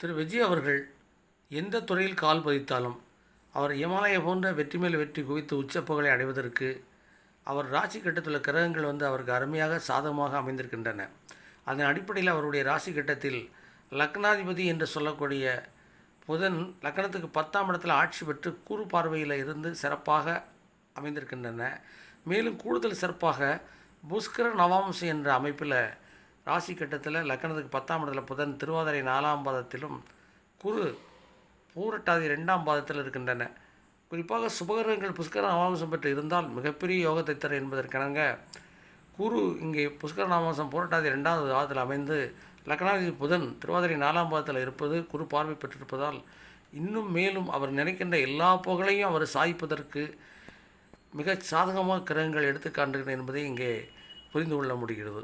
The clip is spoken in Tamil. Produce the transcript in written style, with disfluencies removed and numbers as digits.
திரு விஜய் அவர்கள் எந்த துறையில் கால் பதித்தாலும் அவர் இமாலய போன்ற வெற்றி மேல் வெற்றி குவித்து உச்சப்புகழை அடைவதற்கு அவர் ராசி கட்டத்தில் கிரகங்கள் அவருக்கு அருமையாக சாதகமாக அமைந்திருக்கின்றன. அதன் அடிப்படையில் அவருடைய ராசி கட்டத்தில் லக்னாதிபதி என்று சொல்லக்கூடிய புதன் லக்னத்துக்கு 10ஆம் இடத்தில் ஆட்சி பெற்று கூறு பார்வையில் இருந்து சிறப்பாக அமைந்திருக்கின்றன. மேலும் கூடுதல் சிறப்பாக புஷ்கர நவாம்சம் என்ற அமைப்பில் ராசி கட்டத்தில் லக்னத்துக்கு 10ஆம் இடத்துல புதன் திருவாதிரை 4ஆம் பாதத்திலும் குரு பூரட்டாதி 2ஆம் பாதத்தில் இருக்கின்றன. குறிப்பாக சுபகிரகங்கள் புஷ்கர நவாம்சம் பெற்று இருந்தால் மிகப்பெரிய யோகத்தை தரும் என்பதற்கிணங்க குரு இங்கே புஷ்கர நவாம்சம் பூரட்டாதி 2ஆவது பாதத்தில் அமைந்து லக்னாதிபதி புதன் திருவாதிரை 4ஆம் பாதத்தில் இருப்பது குரு பார்வை பெற்றிருப்பதால் இன்னும் மேலும் அவர் நினைக்கின்ற எல்லா புகழையும் அவர் சாய்ப்பதற்கு மிக சாதகமாக கிரகங்கள் எடுத்து காண்கின்றன என்பதை இங்கே புரிந்து கொள்ள முடிகிறது.